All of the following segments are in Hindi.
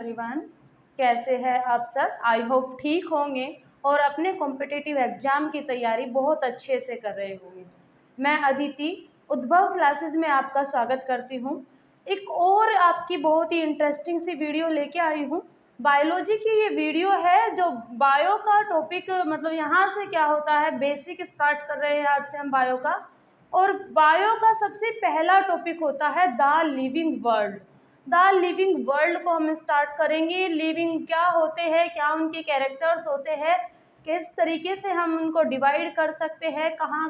एवरीवन, कैसे हैं आप सब। आई होप ठीक होंगे और अपने कॉम्पिटिटिव एग्जाम की तैयारी बहुत अच्छे से कर रहे होंगे। मैं अदिति उद्भव क्लासेस में आपका स्वागत करती हूँ। एक और आपकी बहुत ही इंटरेस्टिंग सी वीडियो लेके आई हूँ। बायोलॉजी की ये वीडियो है, जो बायो का टॉपिक मतलब यहाँ से क्या होता है, बेसिक स्टार्ट कर रहे हैं आज से हम बायो का। और बायो का सबसे पहला टॉपिक होता है the living world. The living world को हम स्टार्ट करेंगे। लिविंग क्या होते हैं, क्या उनके कैरेक्टर्स होते हैं, किस तरीके से हम उनको डिवाइड कर सकते हैं, कहाँ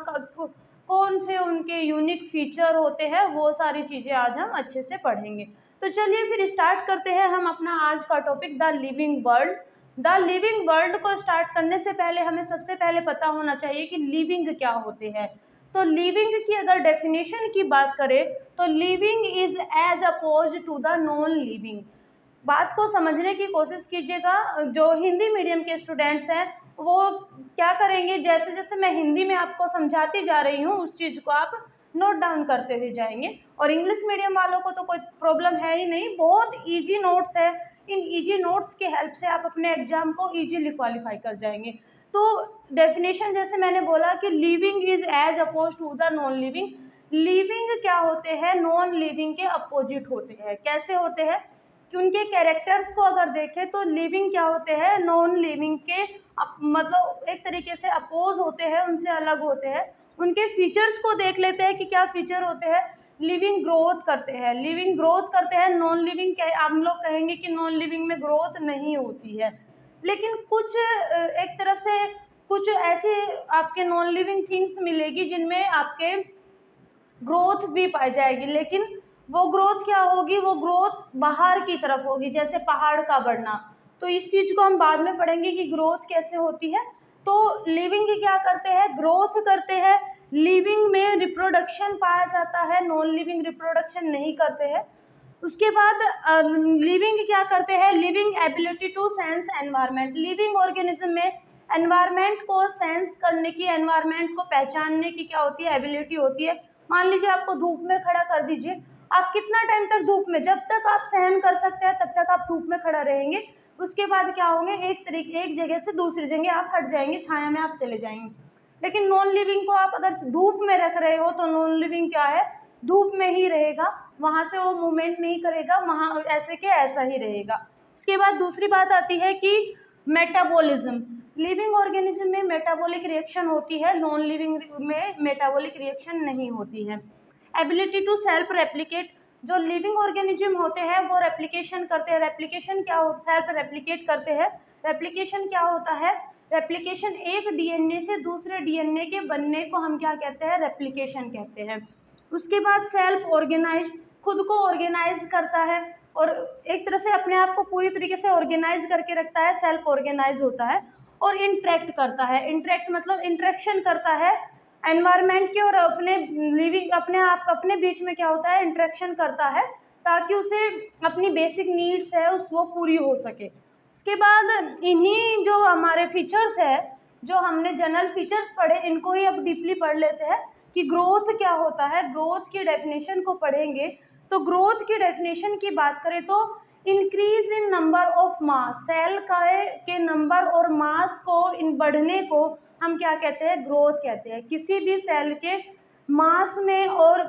कौन से उनके यूनिक फीचर होते हैं, वो सारी चीज़ें आज हम अच्छे से पढ़ेंगे। तो चलिए फिर स्टार्ट करते हैं हम अपना आज का topic the living world. The living world को स्टार्ट करने से पहले हमें सबसे पहले पता होना चाहिए कि लिविंग क्या होते हैं। तो लिविंग की अगर डेफिनेशन की बात करें तो living is as oppose to the non living. बात को समझने की कोशिश कीजिएगा। जो हिंदी मीडियम के स्टूडेंट्स हैं वो क्या करेंगे, जैसे जैसे मैं हिंदी में आपको समझाती जा रही हूँ उस चीज़ को आप नोट डाउन करते हुए जाएंगे। और इंग्लिश मीडियम वालों को तो कोई प्रॉब्लम है ही नहीं, बहुत ईजी नोट्स है। इन ईजी नोट्स की हेल्प से आप अपने एग्जाम को ईजीली क्वालिफाई कर जाएंगे। तो डेफिनेशन जैसे मैंने बोला कि living is as oppose to the non living. Living क्या होते हैं, नॉन लिविंग के अपोजिट होते हैं। कैसे होते हैं कि उनके कैरेक्टर्स को अगर देखें तो लिविंग क्या होते हैं, नॉन लिविंग के मतलब एक तरीके से अपोज होते हैं, उनसे अलग होते हैं। उनके फीचर्स को देख लेते हैं कि क्या फीचर होते हैं। लिविंग ग्रोथ करते हैं, लिविंग ग्रोथ करते हैं। नॉन लिविंग हम लोग कहेंगे कि नॉन लिविंग में ग्रोथ नहीं होती है, लेकिन कुछ एक तरफ से कुछ ऐसे आपके नॉन लिविंग थिंग्स मिलेगी जिनमें आपके ग्रोथ भी पाई जाएगी, लेकिन वो ग्रोथ क्या होगी, वो ग्रोथ बाहर की तरफ होगी, जैसे पहाड़ का बढ़ना। तो इस चीज़ को हम बाद में पढ़ेंगे कि ग्रोथ कैसे होती है। तो लिविंग क्या करते हैं, ग्रोथ करते हैं। लिविंग में रिप्रोडक्शन पाया जाता है, नॉन लिविंग रिप्रोडक्शन नहीं करते हैं। उसके बाद लिविंग क्या करते हैं, living ability to sense environment. Living organism में एनवायरनमेंट को सेंस करने की, एनवायरनमेंट को पहचानने की क्या होती है, एबिलिटी होती है। मान लीजिए आपको धूप में खड़ा कर दीजिए, आप कितना टाइम तक धूप में, जब तक आप सहन कर सकते हैं तब तक आप धूप में खड़ा रहेंगे। उसके बाद क्या होंगे, एक जगह से दूसरी जगह आप हट जाएंगे, छाया में आप चले जाएंगे। लेकिन नॉन लिविंग को आप अगर धूप में रख रहे हो तो नॉन लिविंग क्या है, धूप में ही रहेगा, वहां से वो मूवमेंट नहीं करेगा, वहां ऐसे के ऐसा ही रहेगा। उसके बाद दूसरी बात आती है कि मेटाबॉलिज्म। लिविंग ऑर्गेनिज्म में मेटाबॉलिक रिएक्शन होती है, नॉन लिविंग में मेटाबॉलिक रिएक्शन नहीं होती है। Ability to self replicate. जो लिविंग ऑर्गेनिज्म होते हैं वो रेप्लिकेशन करते हैं। रेप्लिकेशन क्या होता है, सेल्फ रेप्लिकेट करते हैं। रेप्लिकेशन क्या होता है, रेप्लिकेशन एक डीएनए से दूसरे डीएनए के बनने को हम क्या कहते हैं, रेप्लिकेशन कहते हैं। उसके बाद सेल्फ ऑर्गेनाइज, खुद को ऑर्गेनाइज करता है और एक तरह से अपने आप को पूरी तरीके से ऑर्गेनाइज करके रखता है, सेल्फ ऑर्गेनाइज होता है। और इंटरेक्ट करता है, इंटरेक्ट मतलब इंटरेक्शन करता है एनवायरनमेंट के और अपने लिविंग अपने बीच में क्या होता है, इंटरेक्शन करता है, ताकि उसे अपनी बेसिक नीड्स है वो पूरी हो सके। उसके बाद इन्हीं जो हमारे फीचर्स है, जो हमने जनरल फीचर्स पढ़े, इनको ही अब डीपली पढ़ लेते हैं कि ग्रोथ क्या होता है। ग्रोथ की डेफिनेशन को पढ़ेंगे तो ग्रोथ की डेफिनेशन की बात करें तो increase in number of mass, cell के नंबर और मास को इन बढ़ने को हम क्या कहते हैं, ग्रोथ कहते हैं। किसी भी सेल के मास में और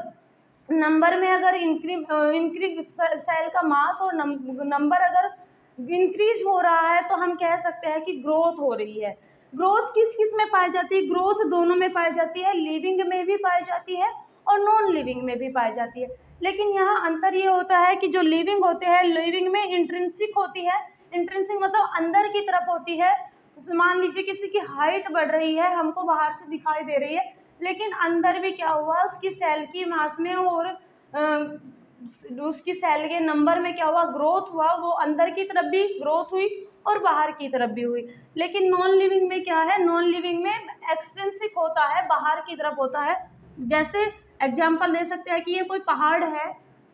नंबर में अगर इंक्रीज सेल का मास और नंबर अगर इंक्रीज हो रहा है तो हम कह सकते हैं कि ग्रोथ हो रही है। ग्रोथ किस किस में पाई जाती है, ग्रोथ दोनों में पाई जाती है, लिविंग में भी पाई जाती है और नॉन लिविंग में भी पाई जाती है। लेकिन यहाँ अंतर ये होता है कि जो लिविंग होते हैं, लिविंग में इंट्रिंसिक होती है। इंट्रिंसिक मतलब अंदर की तरफ होती है। मान लीजिए किसी की हाइट बढ़ रही है, हमको बाहर से दिखाई दे रही है, लेकिन अंदर भी क्या हुआ, उसकी सेल की मास में और उसकी सेल के नंबर में क्या हुआ, ग्रोथ हुआ। वो अंदर की तरफ भी ग्रोथ हुई और बाहर की तरफ भी हुई। लेकिन नॉन लिविंग में क्या है, नॉन लिविंग में एक्सट्रिंसिक होता है, बाहर की तरफ होता है। जैसे एग्जाम्पल दे सकते हैं कि ये कोई पहाड़ है,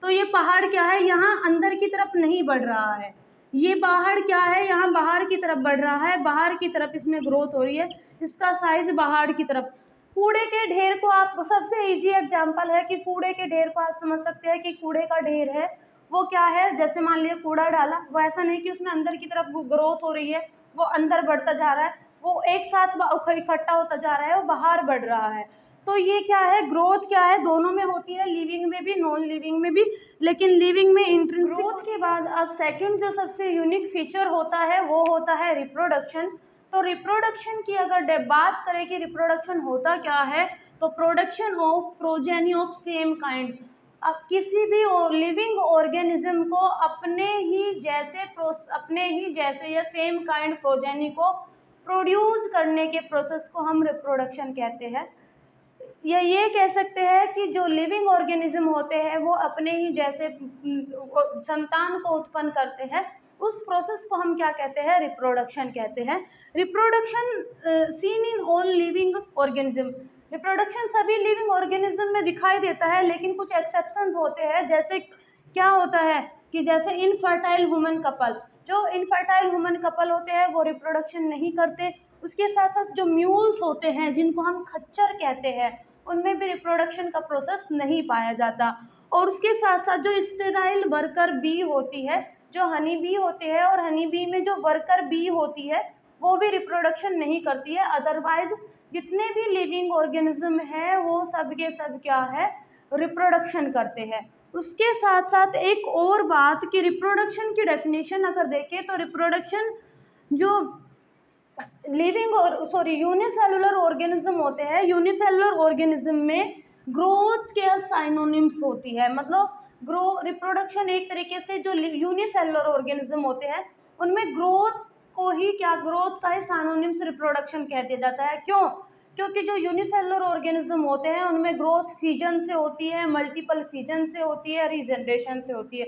तो ये पहाड़ क्या है, यहाँ अंदर की तरफ नहीं बढ़ रहा है। ये पहाड़ क्या है, यहाँ बाहर की तरफ बढ़ रहा है, बाहर की तरफ इसमें ग्रोथ हो रही है, इसका साइज बाहर की तरफ। कूड़े के ढेर को आप, सबसे इजी एग्जांपल है कि कूड़े के ढेर को आप समझ सकते हैं कि कूड़े का ढेर है वो क्या है, जैसे मान लिया कूड़ा डाला, वो ऐसा नहीं कि उसमें अंदर की तरफ ग्रोथ हो रही है, वो अंदर बढ़ता जा रहा है, वो एक साथ इकट्ठा होता जा रहा है, वो बाहर बढ़ रहा है। तो ये क्या है, ग्रोथ क्या है, दोनों में होती है, लिविंग में भी नॉन लिविंग में भी, लेकिन लिविंग में इंट्रिंसिक। ग्रोथ के बाद अब सेकंड जो सबसे यूनिक फीचर होता है वो होता है रिप्रोडक्शन। तो रिप्रोडक्शन की अगर बात करें कि रिप्रोडक्शन होता क्या है, तो production of progeny of same kind. अब किसी भी लिविंग ऑर्गेनिज्म को अपने ही जैसे या सेम काइंड प्रोजेनी को प्रोड्यूस करने के प्रोसेस को हम रिप्रोडक्शन कहते हैं। या ये कह सकते हैं कि जो लिविंग ऑर्गेनिज्म होते हैं वो अपने ही जैसे संतान को उत्पन्न करते हैं, उस प्रोसेस को हम क्या कहते हैं, रिप्रोडक्शन कहते हैं। Reproduction seen in all living organism. Reproduction सभी लिविंग ऑर्गेनिज्म में दिखाई देता है, लेकिन कुछ एक्सेप्शंस होते हैं। जैसे क्या होता है कि जैसे इनफर्टाइल ह्यूमन कपल, जो इनफर्टाइल ह्यूमन कपल होते हैं वो रिप्रोडक्शन नहीं करते। उसके साथ साथ जो म्यूल्स होते हैं जिनको हम खच्चर कहते हैं, उनमें भी रिप्रोडक्शन का प्रोसेस नहीं पाया जाता। और उसके साथ साथ जो स्टेराइल वर्कर बी होती है, जो हनी बी होती है, और हनी बी में जो वर्कर बी होती है वो भी रिप्रोडक्शन नहीं करती है। अदरवाइज जितने भी लिविंग ऑर्गेनिज्म है वो सब के सब क्या है, रिप्रोडक्शन करते हैं। उसके साथ साथ एक और बात कि रिप्रोडक्शन की डेफिनेशन अगर देखें तो रिप्रोडक्शन जो यूनिसेलुलर ऑर्गेनिज्म होते हैं, यूनिसेलुलर ऑर्गेनिज्म में ग्रोथ के साइनोनिम्स होती है। मतलब रिप्रोडक्शन एक तरीके से जो यूनिसेलुलर ऑर्गेनिज्म होते हैं उनमें ग्रोथ को ही ग्रोथ का ही साइनोनिम्स रिप्रोडक्शन कह दिया जाता है। क्यों? क्योंकि जो यूनिसेलुलर ऑर्गेनिज्म होते हैं उनमें ग्रोथ फिजन से होती है, मल्टीपल फिजन से होती है, रीजनरेशन से होती है।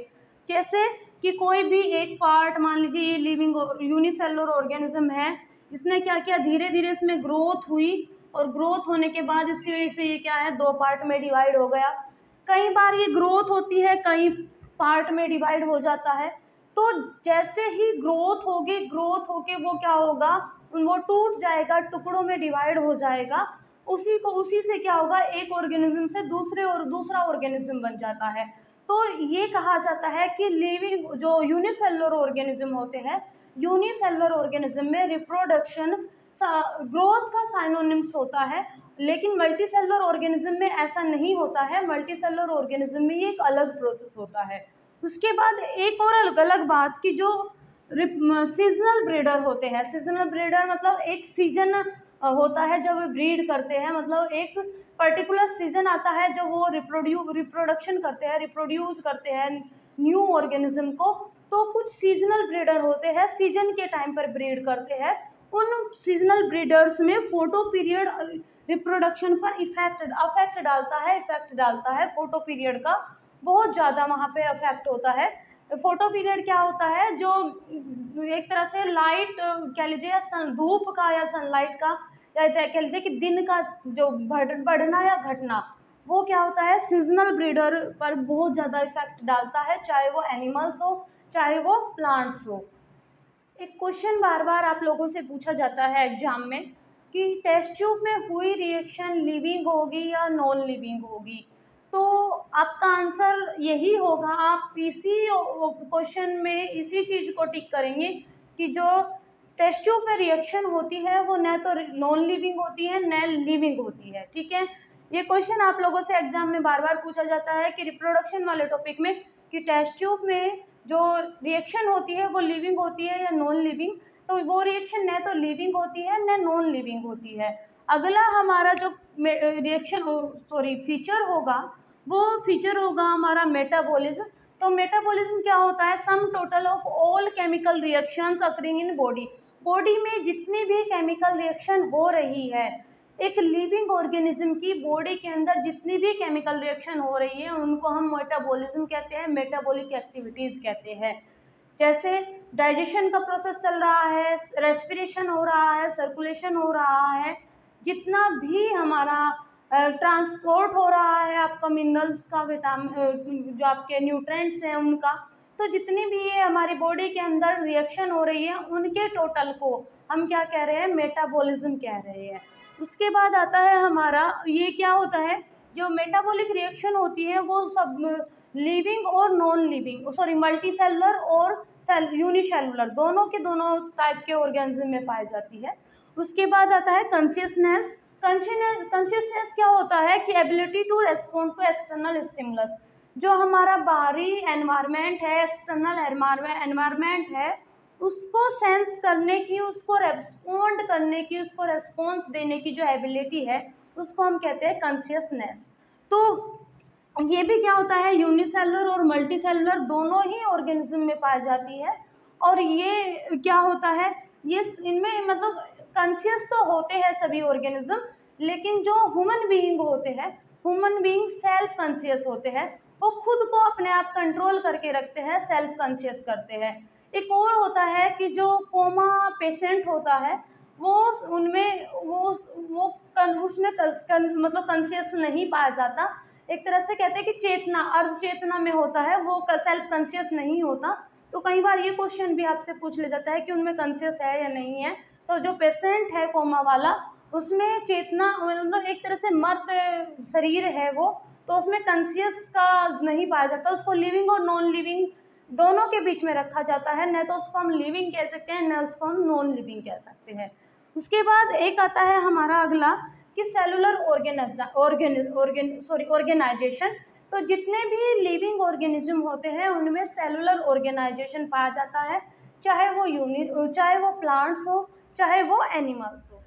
कैसे कि कोई भी एक पार्ट, मान लीजिए ये लिविंग यूनिसेलुलर ऑर्गेनिज्म है, इसने क्या किया, धीरे धीरे इसमें ग्रोथ हुई, और ग्रोथ होने के बाद इसी वजह से ये क्या है, दो पार्ट में डिवाइड हो गया। कई बार ये ग्रोथ होती है, कई पार्ट में डिवाइड हो जाता है। तो जैसे ही ग्रोथ होगी, ग्रोथ होके वो क्या होगा, वो टूट जाएगा, टुकड़ों में डिवाइड हो जाएगा। उसी से क्या होगा, एक ऑर्गेनिज्म से दूसरा ऑर्गेनिज्म बन जाता है। तो ये कहा जाता है कि लिविंग जो यूनिसेलुलर ऑर्गेनिज्म होते हैं, यूनिसेलुलर ऑर्गेनिज्म में रिप्रोडक्शन ग्रोथ का साइनोनिम्स होता है, लेकिन मल्टीसेलुलर ऑर्गेनिज्म में ऐसा नहीं होता है। मल्टीसेलुलर ऑर्गेनिज्म में ये एक अलग प्रोसेस होता है। उसके बाद एक और अलग बात कि जो सीजनल ब्रीडर होते हैं, सीजनल ब्रीडर मतलब एक सीजन होता है जब वे ब्रीड करते हैं, मतलब एक पर्टिकुलर सीजन आता है जब वो रिप्रोडक्शन करते हैं, रिप्रोड्यूस करते हैं न्यू ऑर्गेनिज्म को। तो कुछ सीजनल ब्रीडर होते हैं, सीजन के टाइम पर ब्रीड करते हैं। उन सीजनल ब्रीडर्स में फोटो पीरियड रिप्रोडक्शन पर इफेक्ट डालता है फोटो पीरियड का बहुत ज़्यादा वहाँ पे इफेक्ट होता है। फोटो पीरियड क्या होता है, जो एक तरह से लाइट कह लीजिए या धूप का या सनलाइट का या कह लीजिए कि दिन का जो बढ़ना या घटना, वो क्या होता है, सीजनल ब्रीडर पर बहुत ज़्यादा इफेक्ट डालता है, चाहे वो एनिमल्स हो चाहे वो प्लांट्स हो। एक क्वेश्चन बार बार आप लोगों से पूछा जाता है एग्जाम में कि टेस्ट ट्यूब में हुई रिएक्शन लिविंग होगी या नॉन लिविंग होगी। तो आपका आंसर यही होगा, आप इसी क्वेश्चन में इसी चीज़ को टिक करेंगे कि जो टेस्ट ट्यूब में रिएक्शन होती है वो न तो नॉन लिविंग होती है न लिविंग होती है। ठीक है, ये क्वेश्चन आप लोगों से एग्जाम में बार बार पूछा जाता है कि रिप्रोडक्शन वाले टॉपिक में कि टेस्ट ट्यूब में जो रिएक्शन होती है वो लिविंग होती है या नॉन लिविंग। तो वो रिएक्शन न तो लिविंग होती है न नॉन लिविंग होती है। अगला हमारा जो फीचर होगा, वो फीचर होगा हमारा मेटाबॉलिज्म। तो मेटाबॉलिज्म क्या होता है, sum total of all chemical reactions occurring in body में जितनी भी केमिकल रिएक्शन हो रही है, एक लिविंग ऑर्गेनिज्म की बॉडी के अंदर जितनी भी केमिकल रिएक्शन हो रही है उनको हम मेटाबॉलिज्म कहते हैं, मेटाबॉलिक एक्टिविटीज़ कहते हैं। जैसे डाइजेशन का प्रोसेस चल रहा है, रेस्पिरेशन हो रहा है, सर्कुलेशन हो रहा है, जितना भी हमारा ट्रांसपोर्ट हो रहा है आपका मिनरल्स का, जो आपके न्यूट्रेंट्स हैं उनका, तो जितनी भी ये हमारी बॉडी के अंदर रिएक्शन हो रही है उनके टोटल को हम क्या कह रहे हैं, मेटाबॉलिज्म कह रहे हैं। उसके बाद आता है हमारा, ये क्या होता है, जो मेटाबॉलिक रिएक्शन होती है वो सब लिविंग और non living, sorry multi cellular और यूनिसेलुलर, दोनों के दोनों टाइप के ऑर्गेनिज्म में पाई जाती है। उसके बाद आता है कॉन्शियसनेस। कॉन्शियसनेस क्या होता है कि ability to respond to external stimulus, जो हमारा बाहरी एनवायरनमेंट है, एक्सटर्नल एनवायरनमेंट है, उसको सेंस करने की, उसको रेस्पॉन्ड करने की, उसको रेस्पॉन्स देने की जो एबिलिटी है, उसको हम कहते हैं कॉन्शियसनेस। तो ये भी क्या होता है, यूनिसेलुलर और मल्टीसेलुलर दोनों ही ऑर्गेनिज्म में पाई जाती है। और ये क्या होता है, ये इनमें मतलब कॉन्शियस तो होते हैं सभी ऑर्गेनिज्म, लेकिन जो ह्यूमन बीइंग होते हैं, ह्यूमन बीइंग सेल्फ कॉन्शियस होते हैं, वो खुद को अपने आप कंट्रोल करके रखते हैं, सेल्फ कॉन्शियस करते हैं। एक और होता है कि जो कोमा पेशेंट होता है, वो उनमें वो उसमें मतलब कॉन्शियस नहीं पाया जाता। एक तरह से कहते हैं कि चेतना, अर्ध चेतना में होता है, वो सेल्फ कॉन्शियस नहीं होता। तो कई बार ये क्वेश्चन भी आपसे पूछ लिया जाता है कि उनमें कॉन्शियस है या नहीं है। तो जो पेशेंट है कोमा वाला, उसमें चेतना मतलब एक तरह से मर्त शरीर है वो, तो उसमें कॉन्शियस का नहीं पाया जाता, उसको लिविंग और नॉन लिविंग दोनों के बीच में रखा जाता है। न तो उसको हम लिविंग कह सकते हैं, न उसको हम नॉन लिविंग कह सकते हैं। उसके बाद एक आता है हमारा अगला कि सेलुलर ऑर्गेनाइजेशन। तो जितने भी लिविंग ऑर्गेनिज्म होते हैं उनमें सेलुलर ऑर्गेनाइजेशन पाया जाता है, चाहे वो प्लांट्स हो, चाहे वो एनिमल्स हो।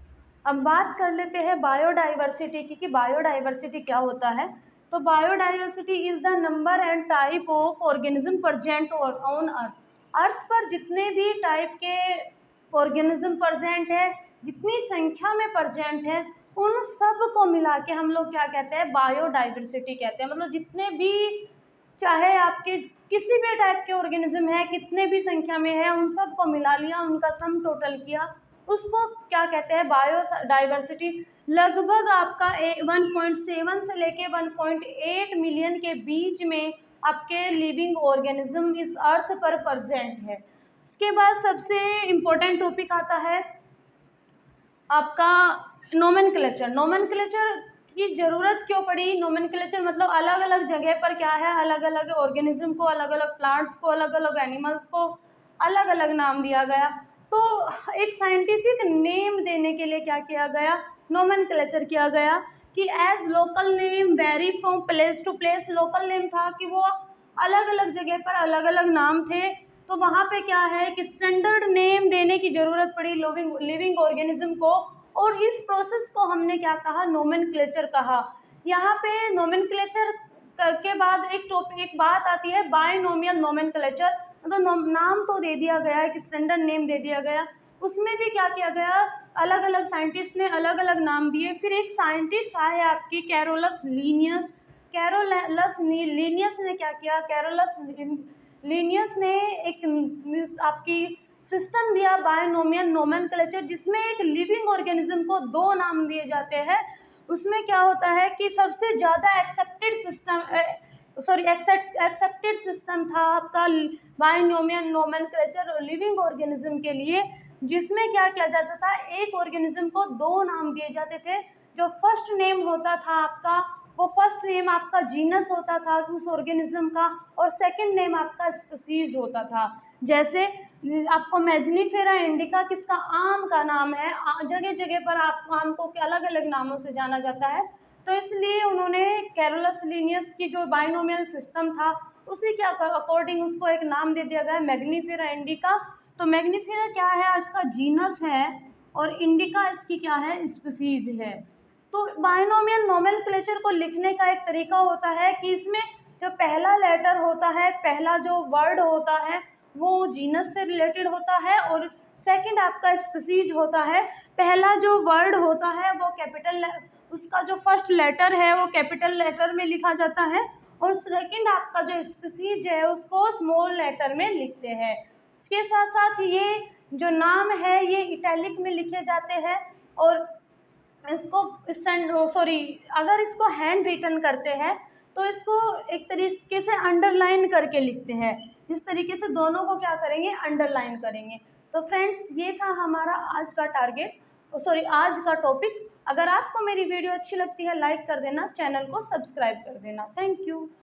अब बात कर लेते हैं बायोडाइवर्सिटी की, कि बायोडाइवर्सिटी क्या होता है। तो biodiversity is the number and type of organism present on earth. Earth पर जितने भी टाइप के ऑर्गेनिज्म प्रेजेंट है, जितनी संख्या में प्रेजेंट है, उन सब को मिला के हम लोग क्या कहते हैं, बायोडाइवर्सिटी कहते हैं। मतलब जितने भी, चाहे आपके किसी भी टाइप के ऑर्गेनिज्म है, कितने भी संख्या में है, उन सब को मिला लिया, उनका सम टोटल किया, उसको क्या कहते हैं, बायोडाइवर्सिटी। लगभग आपका 1.7 से लेके 1.8 मिलियन के बीच में आपके लिविंग ऑर्गेनिज्म इस अर्थ पर प्रेजेंट है। उसके बाद सबसे इम्पोर्टेंट टॉपिक आता है आपका नोमेनक्लेचर। नोमेनक्लेचर की ज़रूरत क्यों पड़ी? नोमेनक्लेचर मतलब अलग अलग जगह पर क्या है, अलग अलग ऑर्गेनिज्म को, अलग अलग प्लांट्स को, अलग अलग एनिमल्स को अलग अलग नाम दिया गया। तो एक साइंटिफिक नेम देने के लिए क्या किया गया, नोमेनक्लेचर किया गया। कि as local name vary from place to place, local name था कि वो अलग अलग जगह पर अलग अलग नाम थे, तो वहाँ पे क्या है कि स्टैंडर्ड नेम देने की ज़रूरत पड़ी लिविंग ऑर्गेनिज्म को, और इस प्रोसेस को हमने क्या कहा, नोमेनक्लेचर कहा। यहाँ पे नोमेनक्लेचर के बाद एक बात आती है, बायनोमियल नोमेनक्लेचर। मतलब नाम तो दे दिया गया है कि स्टैंडर्ड नेम दे दिया गया, उसमें भी क्या किया गया, अलग अलग साइंटिस्ट ने अलग अलग नाम दिए। फिर एक साइंटिस्ट आए आपकी कैरोलस लीनियस। कैरोलस लीनियस ने क्या किया, कैरोलस लीनियस ने एक आपकी सिस्टम दिया बायनोमियल नोमेनक्लेचर, जिसमें एक लिविंग ऑर्गेनिज्म को 2 नाम दिए जाते हैं। उसमें क्या होता है कि सबसे ज़्यादा एक्सेप्टेड सिस्टम था आपका बायनोमियल नोमेनक्लेचर लिविंग ऑर्गेनिज्म के लिए, जिसमें क्या किया जाता था, एक ऑर्गेनिज्म को 2 नाम दिए जाते थे। जो फर्स्ट नेम होता था आपका, वो फर्स्ट नेम आपका जीनस होता था उस ऑर्गेनिज्म का, और सेकंड नेम आपका स्पीसीज होता था। जैसे आपको मैग्नीफेरा इंडिका किसका, आम का नाम है, जगह जगह पर आप आम को अलग अलग नामों से जाना जाता है। तो इसलिए उन्होंने कैरोलस लीनियस की जो बाइनोमियल सिस्टम था, उसी के अकॉर्डिंग उसको एक नाम दे दिया गया, मैग्नीफेरा इंडिका। तो मैग्नीफेरा क्या है, इसका जीनस है, और इंडिका इसकी क्या है, स्पीसीज है। तो बायनोमियल नोमेनक्लेचर को लिखने का एक तरीका होता है कि इसमें जो पहला लेटर होता है, पहला जो वर्ड होता है, वो जीनस से रिलेटेड होता है, और सेकंड आपका स्पीसीज होता है। पहला जो वर्ड होता है वो कैपिटल, उसका जो फर्स्ट लेटर है वो कैपिटल लेटर में लिखा जाता है, और सेकंड आपका जो स्पीसीज है उसको स्मॉल लेटर में लिखते हैं। इसके साथ साथ ये जो नाम है ये इटैलिक में लिखे जाते हैं, और इसको अगर इसको हैंड रिटन करते हैं तो इसको एक तरीके से अंडरलाइन करके लिखते हैं। इस तरीके से दोनों को क्या करेंगे, अंडरलाइन करेंगे। तो फ्रेंड्स, ये था हमारा आज का टॉपिक। अगर आपको मेरी वीडियो अच्छी लगती है, लाइक कर देना, चैनल को सब्सक्राइब कर देना। Thank you.